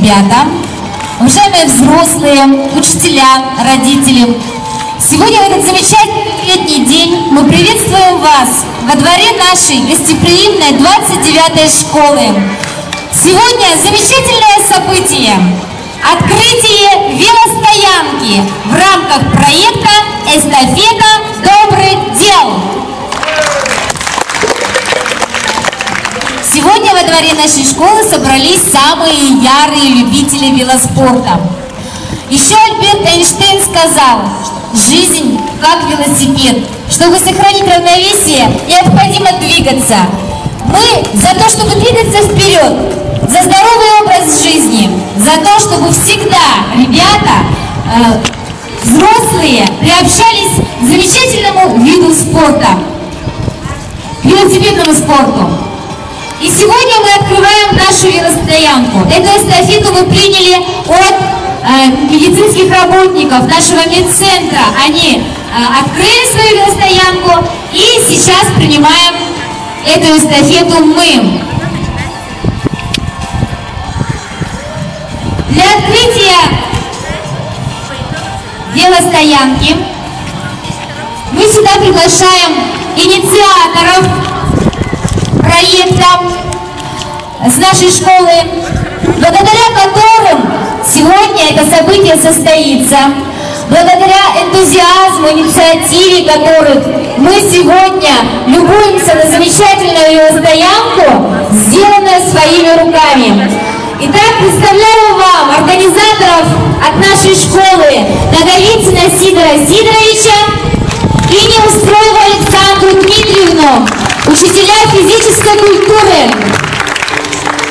ребята, уважаемые взрослые, учителя, родители. Сегодня, в этот замечательный летний день, мы приветствуем вас во дворе нашей гостеприимной 29-й школы. Сегодня замечательное событие – открытие велостоянки в рамках проекта «Эстафета добрых дел». Сегодня во дворе нашей школы собрались самые ярые любители велоспорта. Еще Альберт Эйнштейн сказал: жизнь как велосипед. Чтобы сохранить равновесие, необходимо двигаться. Мы за то, чтобы двигаться вперед, за здоровый образ жизни, за то, чтобы всегда ребята, взрослые, приобщались к замечательному виду спорта, к велосипедному спорту. И сегодня мы открываем нашу велостоянку. Эту эстафету мы приняли от медицинских работников нашего медцентра. Они открыли свою велостоянку, и сейчас принимаем эту эстафету мы. Для открытия велостоянки мы сюда приглашаем инициаторов проекта с нашей школы, благодаря которым сегодня это событие состоится, благодаря энтузиазму, инициативе которых мы сегодня любуемся на замечательную велостоянку, сделанную своими руками. Итак, представляю вам организаторов от нашей школы Наговицына Сидора Сидоровича и Неустроеву Александру Дмитриевну, учителя физической культуры.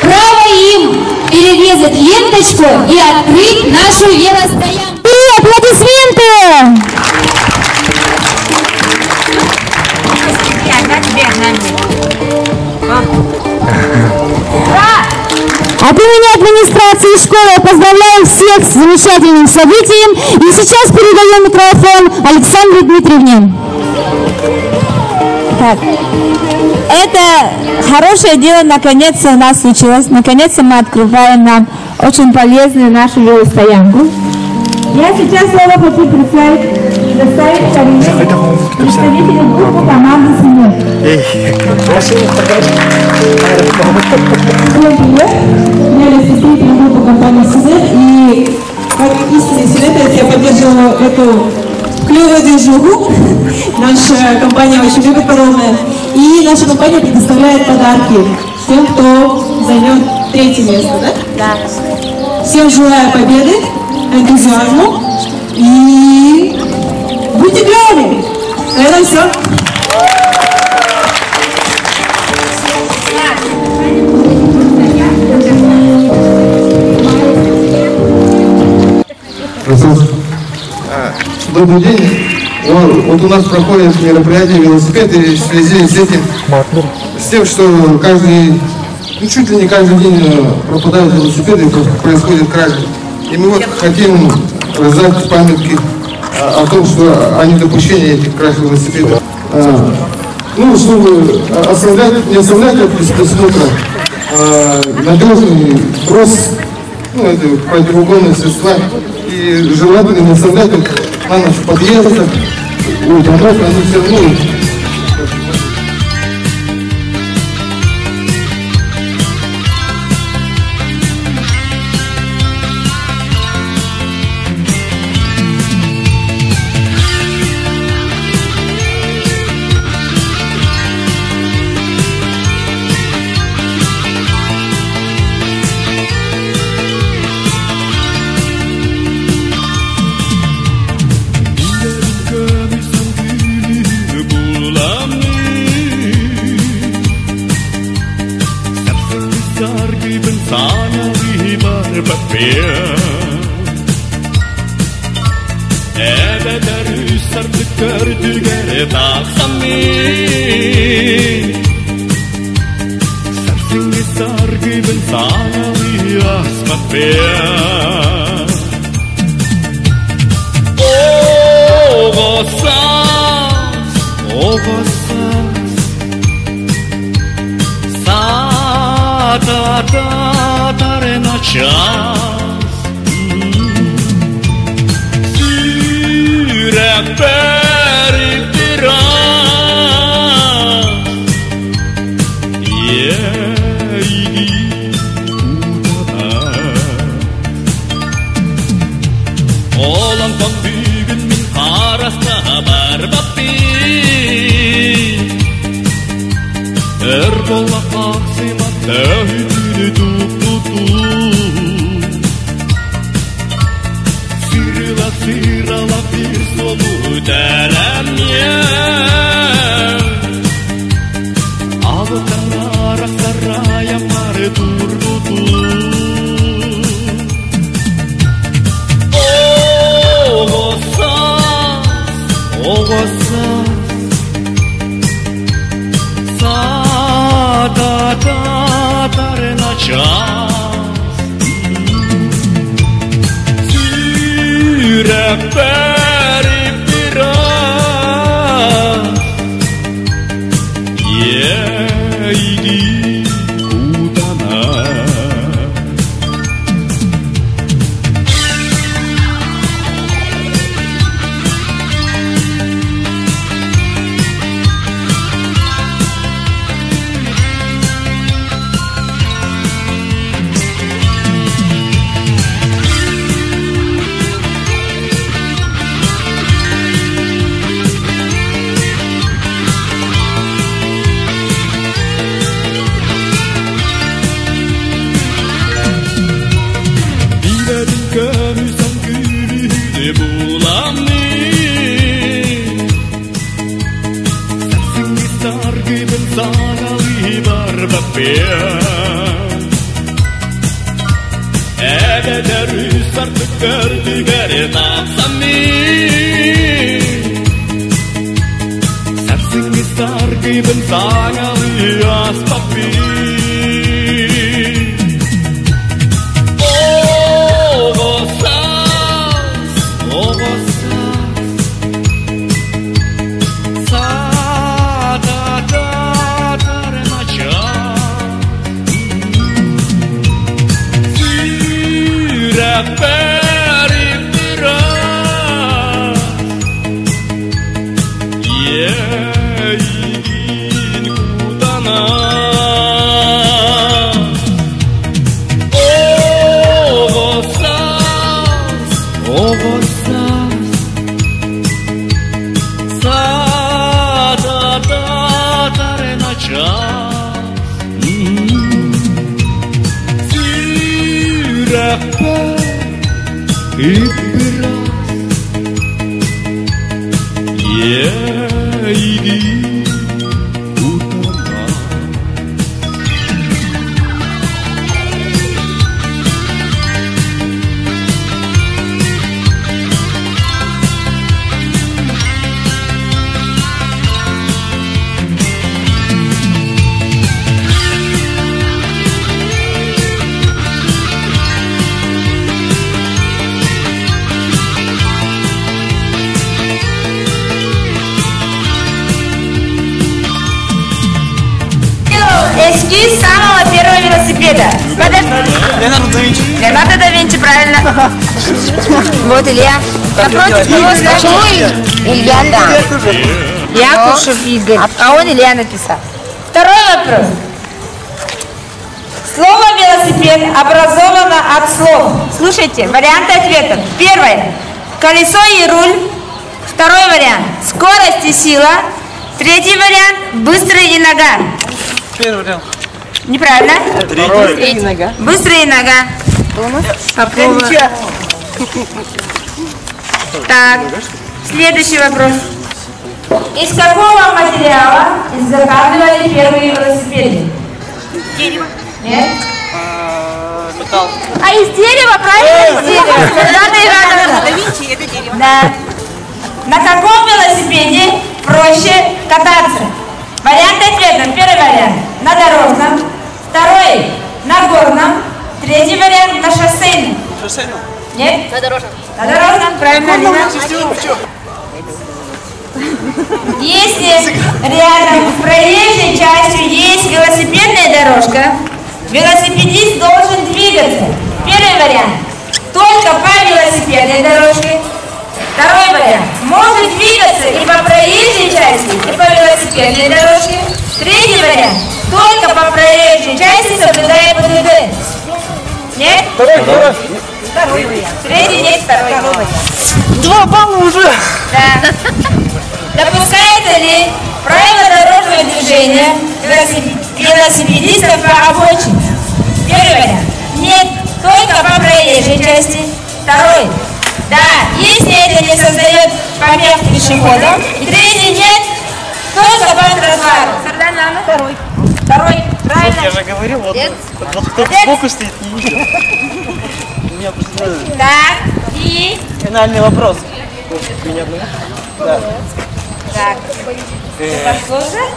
Право им перерезать ленточку и открыть нашу велостоянку. И аплодисменты! От имени администрации школы я поздравляю всех с замечательным событием. И сейчас передаю микрофон Александре Дмитриевне. Так. Это хорошее дело наконец-то у нас случилось. Наконец-то мы открываем нам очень полезную нашу велостоянку. Я сейчас снова хочу предоставить представителю группы команды «Синер». Я представитель группы компании «Синер», и как истинный синер я поддерживаю эту клевую движуху. Наша компания очень любит подобное. И наша компания предоставляет подарки тем, кто займет 3-е место, да? Да. Всем желаю победы, энтузиазму и будьте клевыми. На этом все. Добрый день. Вот у нас проходит мероприятие велосипед, и в связи с этим, с тем, что чуть ли не каждый день пропадают велосипеды, происходит кража. И мы вот хотим раздать памятки о том, что о недопущении этих краж велосипедов. Чтобы не оставлять от присмотра надежный трос, это противоугонные средства, и желательно не оставлять на ночь в подъездах, у домов, они все равно. час. Сürek verip biraz Yeydi utana Olan kan bugün min harasta barbappi Erbolla kaksima tövdünü tututu Sırala bir solu dalamnya Avukan arak saraya mare turbutu Oğosas Sada darena ças Sürek verip biraz Yeydi utana Gömüsem gülünü bulamıyor Sensin gitar gibi sanalı barbapiyan Ederiz artık gördüğleri tapsamıyor Sensin gitar gibi sanalı aspapiyan Verip biraz Yeyin utana Oğosas Sada darena ças Sürek verip biraz Yeydi utana Эскиз самого первого велосипеда. Подожди. Леонардо да Винчи, правильно. Вот Илья. Напротив него стоит Илья, да. Якушев Игорь. А он Илья написал. Второй вопрос. Слово велосипед образовано от слов. Слушайте, варианты ответов. Первое. Колесо и руль. Второй вариант. Скорость и сила. Третий вариант. Быстрый и нога. Первый вариант. Неправильно. Быстрая и нога. Быстрая нога. Попробуем. Так, следующий вопрос. Из какого материала изготавливали первые велосипеды? Дерево. Нет? Металл. А из дерева, правильно? Из дерева. Да Винчи это дерево. Да. На каком велосипеде проще кататься? Варианты ответов. Первый вариант на дорожном, второй на горном, третий вариант на шоссейном. Шоссейном? Нет? На дорожном. На дорожном, правильно, Лина? Если рядом с проезжей частью есть велосипедная дорожка, велосипедист должен двигаться Первый вариант. Только по велосипедной дорожке. Второй вариант. Может двигаться и по проезжей части, и по велосипедной дорожке. Третий вариант. Только по проезжей части, соблюдая ПДД. Нет? Второй вариант. Третий нет, второй вариант. 2 балла уже. Да. Допускается ли правила дорожного движения велосипедистов по обочине? Первый вариант. Нет, только по проезжей части. Второй. Да, если это не создает помех пешеходам. И третий нет, только по тротуару. Второй. Второй. Правильно? Я же говорил, вот кто сбоку стоит, не видел. Меня просто... Так, и... Финальный вопрос. Да. Так. Послушай.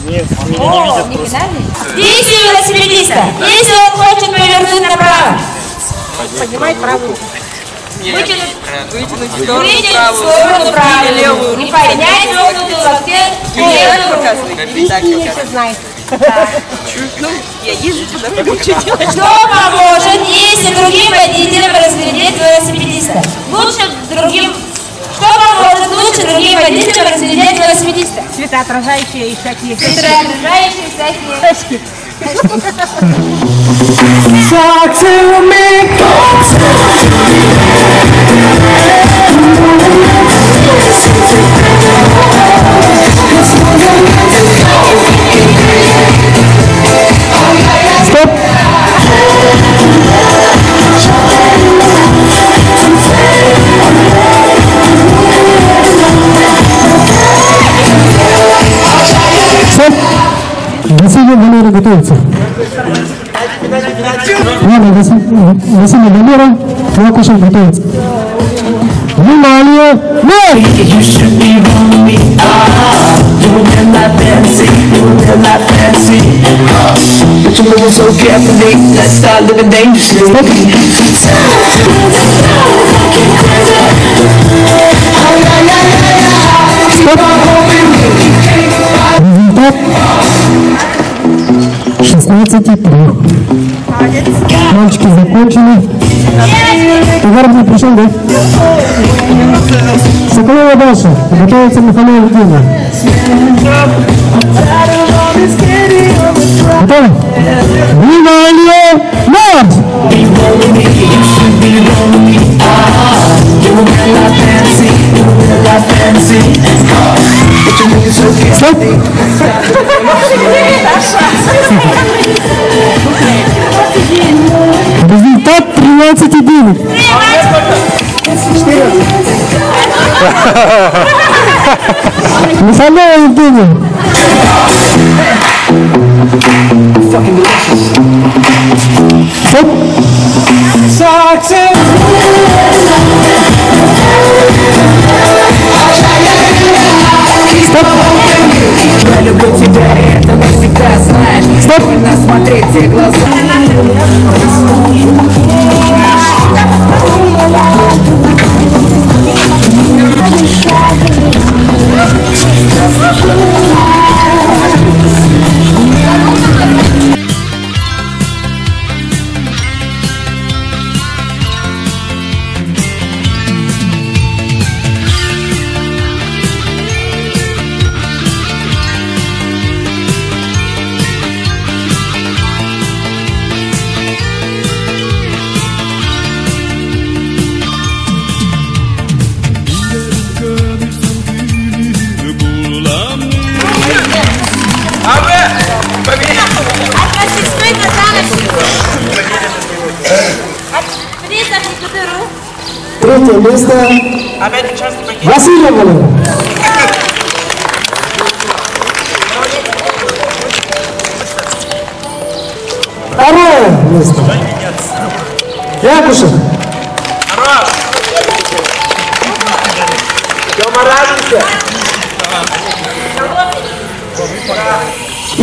Нет, меня не О, видят не просто. финальный? Действие велосипедиста. Если он хочет повернуть направо. Поднимай правую. Вытянуть в сторону правую. Не поднять согнутую локтем левую. Все знает. Я езжу туда, что делать? Что поможет, если другим водителям разглядеть велосипедиста? Лучше другим... Что поможет лучше другим водителям разглядеть велосипедиста? Светоотражающие и всякие. Светоотражающие всякие. Talk to me. Стоп. Стоп. Василий Валерий готовится. Ладно, Василий Валерий, Лакушев готовится. Внимание! Нет! You should be on me. You will not fancy. You will not fancy. But you're moving so carefully. Let's start living dangerously. Результат 16,3. Мальчики закончили. Товар не пришел, да? Соколова дальше. Готовится Михаил Евгений. Готовы? Внимание! Марш! Стоп! Результат 13,9. Михаил Евгений. Стоп! Стоп! Я люблю тебя, и этого всегда знаешь. Стоп! Смотреть в глаза. Третье место. Василий Валерий. Второе место. Якушев. И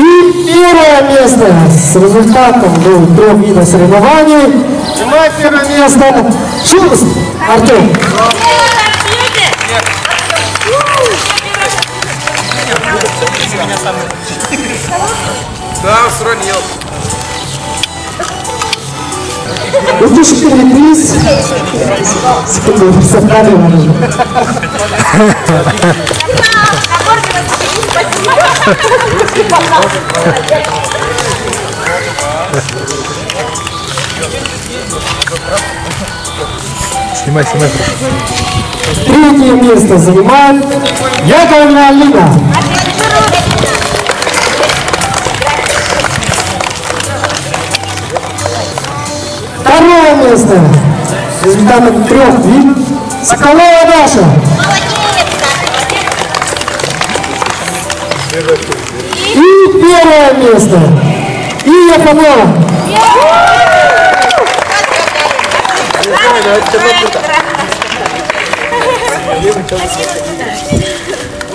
первое место с результатом в 3 видах соревнований. Занимает первое место Шурс Артем. Да, сронил. Услышим первый приз. Секунду, сохраниваем уже. Снимай. Третье место занимает Яковлевна Алина. Второе место. Результатом 3 видов. Соколова Даша. И первое место. Ия Панова.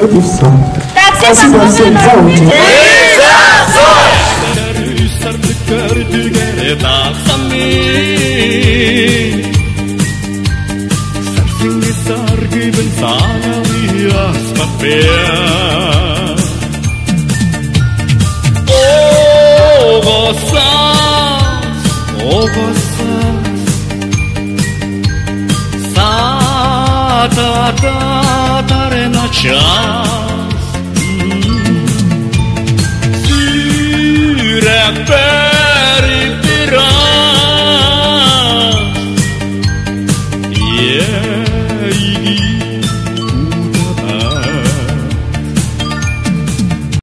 Вот и все. Спасибо всем за участие. Dare na čas Syrek beri piras Yeah